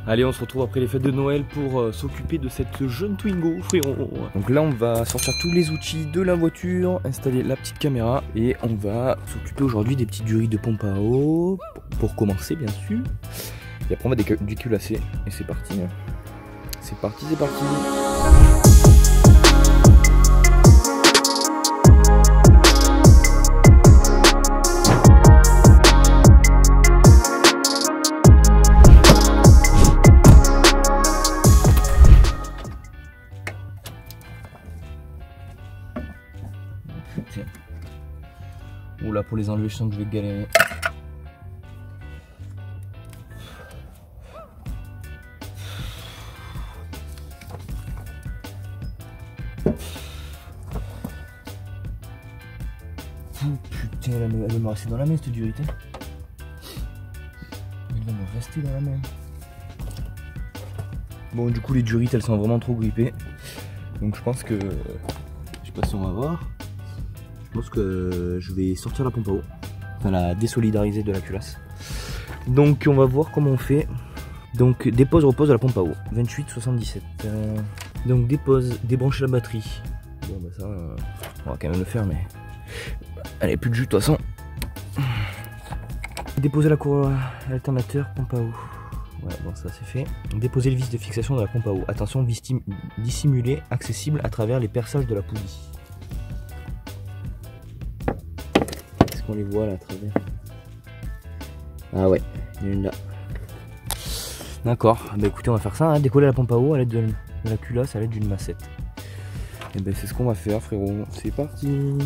Allez, on se retrouve après les fêtes de Noël pour s'occuper de cette jeune Twingo, frérot. Donc là, on va sortir tous les outils de la voiture, installer la petite caméra et on va s'occuper aujourd'hui des petites durées de pompe à eau pour commencer, bien sûr. Et après, on va déculasser et c'est parti. C'est parti, c'est parti. Oula, pour les enlever, je sens que je vais galérer. Putain, elle va me rester dans la main cette durite. Elle va me rester dans la main. Bon, du coup, les durites elles sont vraiment trop grippées. Donc, je pense que. Je sais pas si on va voir. Je pense que je vais sortir la pompe à eau, enfin la désolidariser de la culasse. Donc on va voir comment on fait. Donc dépose, repose de la pompe à eau, 28,77. Donc dépose, débrancher la batterie. Bon bah ça, on va quand même le faire, mais allez, plus de jus de toute façon. Déposer la courroie alternateur, pompe à eau. Ouais, bon ça c'est fait. Déposer le vis de fixation de la pompe à eau. Attention, vis dissimulé, accessible à travers les perçages de la poulie. On les voit là à travers. Ah ouais, il y en a une là. D'accord, bah écoutez, on va faire ça, hein, décoller la pompe à eau à l'aide de la culasse, à l'aide d'une massette. Et ben c'est ce qu'on va faire, frérot. C'est parti.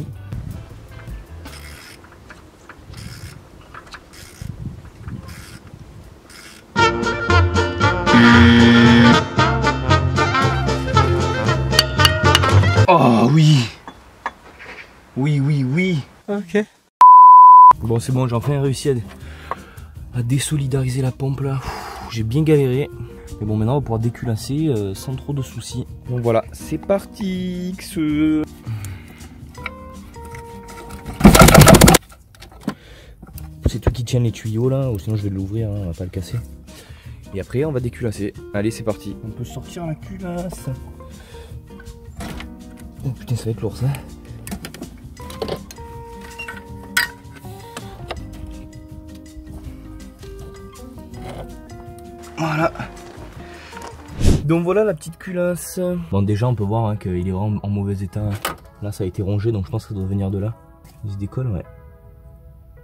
Oh oui. Oui, oui, oui. Ok. Bon c'est bon, j'ai enfin réussi à désolidariser la pompe là. J'ai bien galéré. Mais bon, maintenant on va pouvoir déculasser sans trop de soucis. Donc voilà, c'est parti. C'est toi qui tiens les tuyaux là, ou sinon je vais l'ouvrir, hein, on va pas le casser. Et après on va déculasser. Allez, c'est parti. On peut sortir la culasse. Oh putain, ça va être lourd ça. Voilà. Donc voilà la petite culasse. Bon déjà on peut voir hein, qu'il est vraiment en mauvais état. Là ça a été rongé, donc je pense que ça doit venir de là. Il se décolle, ouais.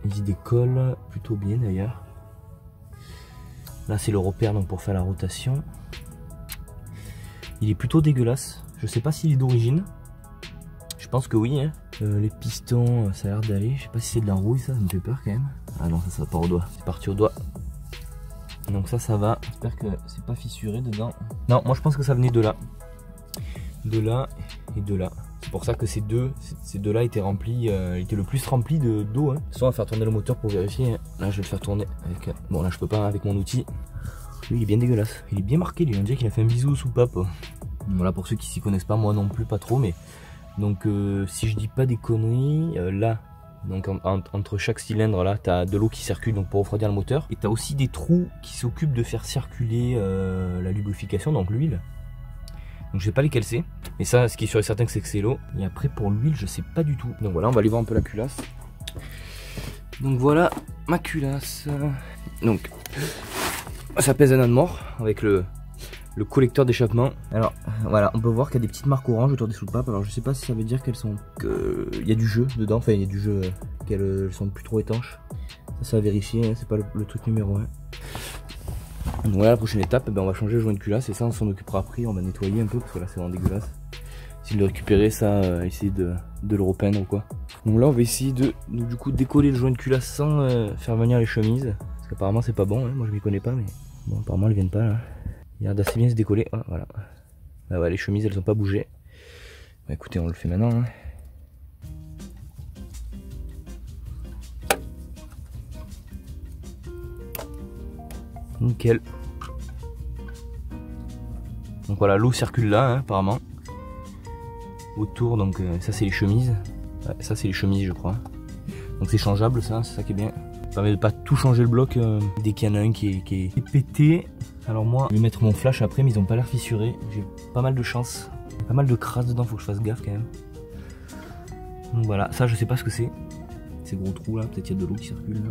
Il se décolle plutôt bien d'ailleurs. Là c'est le repère donc pour faire la rotation. Il est plutôt dégueulasse. Je sais pas s'il est d'origine. Je pense que oui hein. Les pistons ça a l'air d'aller. Je sais pas si c'est de la rouille, ça me fait peur quand même. Ah non, ça part au doigt. C'est parti au doigt. Donc ça va, j'espère que c'est pas fissuré dedans. Non, moi je pense que ça venait de là. De là et de là. C'est pour ça que ces deux là étaient remplis, étaient le plus remplis d'eau. Hein. Soit on va faire tourner le moteur pour vérifier. Là je vais le faire tourner avec... Bon là je peux pas avec mon outil. Lui il est bien dégueulasse. Il est bien marqué lui, on dirait qu'il a fait un bisou aux soupapes. Voilà pour ceux qui s'y connaissent pas, moi non plus pas trop. Mais donc si je dis pas des conneries, là... Donc entre chaque cylindre là, tu as de l'eau qui circule donc pour refroidir le moteur. Et tu as aussi des trous qui s'occupent de faire circuler la lubrification, donc l'huile. Donc je sais pas lesquels c'est. Mais ça, ce qui est sûr et certain, c'est que c'est l'eau. Et après pour l'huile, je sais pas du tout. Donc voilà, on va aller voir un peu la culasse. Donc voilà ma culasse. Donc ça pèse un an de mort avec le collecteur d'échappement. Alors voilà, on peut voir qu'il y a des petites marques oranges autour des soupapes. Alors je sais pas si ça veut dire qu'elles sont... qu'il y a du jeu dedans, enfin il y a du jeu, qu'elles sont plus trop étanches. Ça à vérifier, hein, c'est pas le truc numéro 1. Donc voilà, la prochaine étape, ben, on va changer le joint de culasse et ça on s'en occupera après, on va nettoyer un peu parce que là c'est vraiment dégueulasse. Essayer de le récupérer, ça, essayer de le repeindre ou quoi. Donc là on va essayer de du coup décoller le joint de culasse sans faire venir les chemises. Parce qu'apparemment c'est pas bon, hein, moi je m'y connais pas mais bon apparemment elles viennent pas là. Il a l'air d'assez bien se décoller. Ah, voilà. Ah ouais, les chemises elles ont pas bougé. Bah, écoutez, on le fait maintenant. Hein. Nickel. Donc voilà, l'eau circule là, hein, apparemment. Autour, donc ça c'est les chemises. Ouais, ça c'est les chemises, je crois. Donc c'est changeable, ça, c'est ça qui est bien. Ça permet de pas tout changer le bloc dès qu'il y en a un qui est pété. Alors moi, je vais mettre mon flash après, mais ils ont pas l'air fissurés. J'ai pas mal de chance. Pas mal de crasse dedans, faut que je fasse gaffe quand même. Donc voilà, ça je sais pas ce que c'est. Ces gros trous là, peut-être il y a de l'eau qui circule là.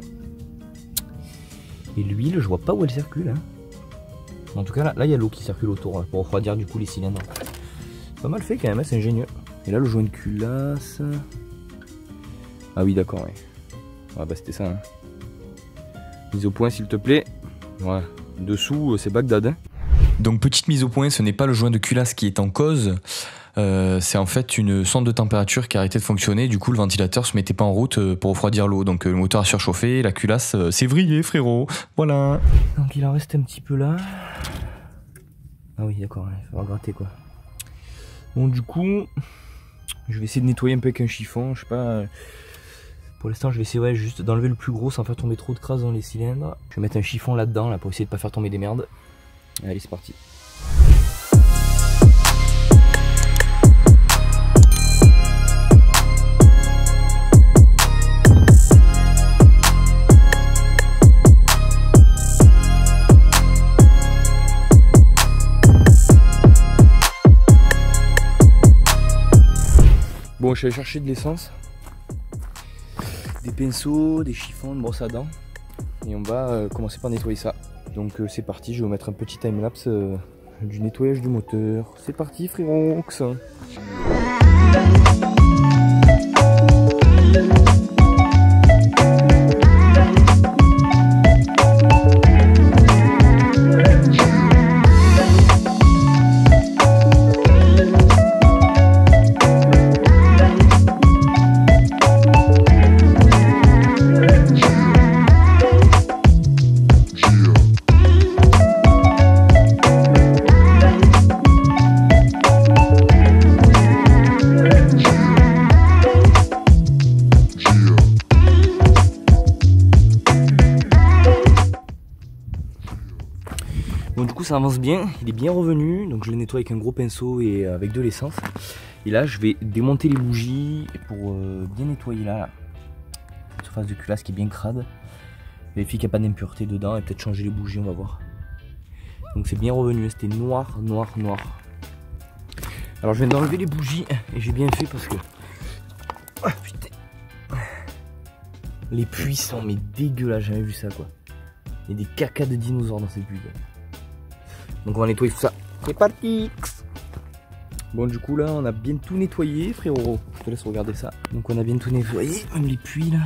Et l'huile, je vois pas où elle circule. Hein. En tout cas là il y a l'eau qui circule autour là, pour refroidir du coup les cylindres. Pas mal fait quand même, hein, c'est ingénieux. Et là le joint de culasse. Ah oui d'accord, ouais. Ah bah c'était ça. Hein. Mise au point s'il te plaît. Ouais. Dessous c'est Bagdad. Hein. Donc petite mise au point, ce n'est pas le joint de culasse qui est en cause. C'est en fait une sonde de température qui a arrêté de fonctionner. Du coup le ventilateur se mettait pas en route pour refroidir l'eau. Donc le moteur a surchauffé, la culasse s'est vrillée frérot. Voilà. Donc il en reste un petit peu là. Ah oui d'accord, il va falloir gratter quoi. Bon du coup, je vais essayer de nettoyer un peu avec un chiffon, je sais pas. Pour l'instant je vais essayer ouais, juste d'enlever le plus gros sans faire tomber trop de crasse dans les cylindres. Je vais mettre un chiffon là-dedans là, pour essayer de pas faire tomber des merdes. Allez c'est parti. Bon, je suis allé chercher de l'essence, des pinceaux, des chiffons, une brosse à dents, et on va commencer par nettoyer ça. Donc c'est parti, je vais vous mettre un petit timelapse du nettoyage du moteur. C'est parti frérot. Bon du coup ça avance bien, il est bien revenu, donc je le nettoie avec un gros pinceau et avec de l'essence. Et là je vais démonter les bougies pour bien nettoyer là. La surface de culasse qui est bien crade. Vérifier qu'il n'y a pas d'impureté dedans et peut-être changer les bougies, on va voir. Donc c'est bien revenu, c'était noir, noir, noir. Alors je viens d'enlever les bougies et j'ai bien fait parce que... Oh putain. Les puits sont mais dégueulasses, j'ai jamais vu ça quoi. Il y a des cacas de dinosaures dans ces puits quoi. Donc on va nettoyer tout ça. C'est parti. Bon du coup là on a bien tout nettoyé frérot. Je te laisse regarder ça. Donc on a bien tout nettoyé, même les puits là.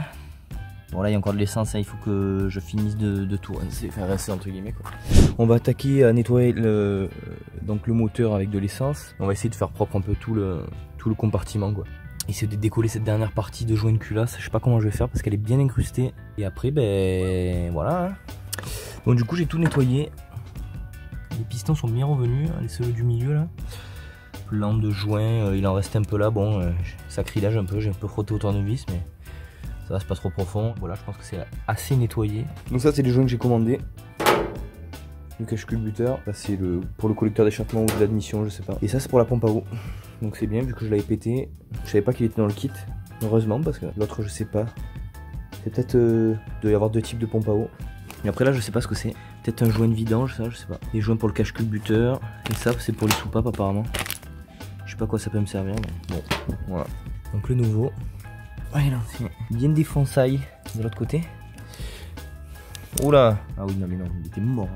Bon là il y a encore de l'essence, hein. Il faut que je finisse de tout faire rincer entre guillemets quoi. On va attaquer à nettoyer le moteur avec de l'essence. On va essayer de faire propre un peu tout le compartiment quoi. Essayer de décoller cette dernière partie de joint de culasse. Je sais pas comment je vais faire parce qu'elle est bien incrustée. Et après ben voilà. Hein. Bon du coup j'ai tout nettoyé. Les pistons sont bien revenus, les ceux du milieu là. Plan de joint, il en reste un peu là. Bon, sacrilège un peu, j'ai un peu frotté au tournevis, mais ça va, c'est pas trop profond. Voilà, je pense que c'est assez nettoyé. Donc ça, c'est les joints que j'ai commandés. Le cache-culbuteur, ça c'est pour le collecteur d'échappement ou de l'admission, je sais pas. Et ça, c'est pour la pompe à eau. Donc c'est bien, vu que je l'avais pété. Je savais pas qu'il était dans le kit, heureusement, parce que l'autre, je sais pas. C'est peut-être, doit y avoir deux types de pompe à eau. Et après là, je sais pas ce que c'est. Peut-être un joint de vidange, ça, je sais pas. Des joints pour le cache-culbuteur. Et ça, c'est pour les soupapes apparemment. Je sais pas quoi ça peut me servir, mais bon, voilà. Donc le nouveau. Ouais, l'ancien. Bien défonçaille de l'autre côté. Oula. Ah oui, non mais non, il était mort.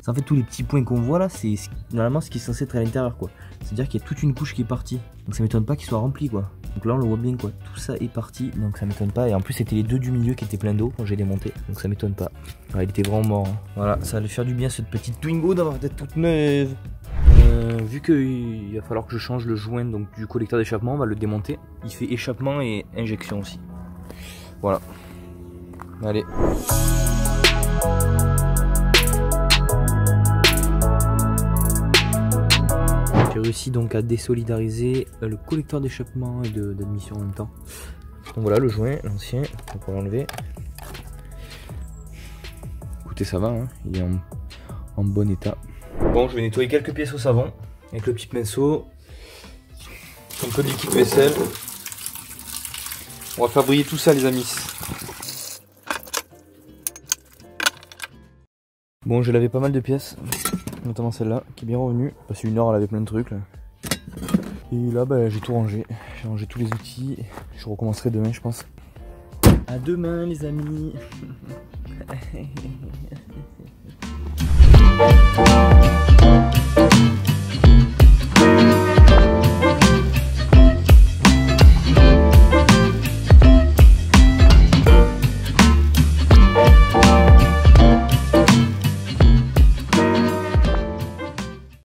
Ça, en fait, tous les petits points qu'on voit là, c'est normalement ce qui est censé être à l'intérieur quoi. C'est-à-dire qu'il y a toute une couche qui est partie. Donc ça m'étonne pas qu'il soit rempli quoi. Donc là on le voit bien quoi, tout ça est parti, donc ça m'étonne pas. Et en plus c'était les deux du milieu qui étaient pleins d'eau quand j'ai démonté, donc ça m'étonne pas. Ah, il était vraiment mort. Hein. Voilà, ça allait faire du bien cette petite Twingo d'avoir d'être toute neuve. Vu qu'il va falloir que je change le joint donc, du collecteur d'échappement, on va le démonter. Il fait échappement et injection aussi. Voilà. Allez. J'ai réussi donc à désolidariser le collecteur d'échappement et d'admission en même temps. Donc voilà le joint, l'ancien, on peut l'enlever. Écoutez ça va, hein, il est en bon état. Bon je vais nettoyer quelques pièces au savon avec le petit pinceau. Un peu de liquide vaisselle. On va faire briller tout ça les amis. Bon, j'ai lavé pas mal de pièces, notamment celle-là qui est bien revenue. Passé 1 heure, elle avait plein de trucs là. Et là, bah, j'ai tout rangé. J'ai rangé tous les outils. Je recommencerai demain, je pense. À demain, les amis.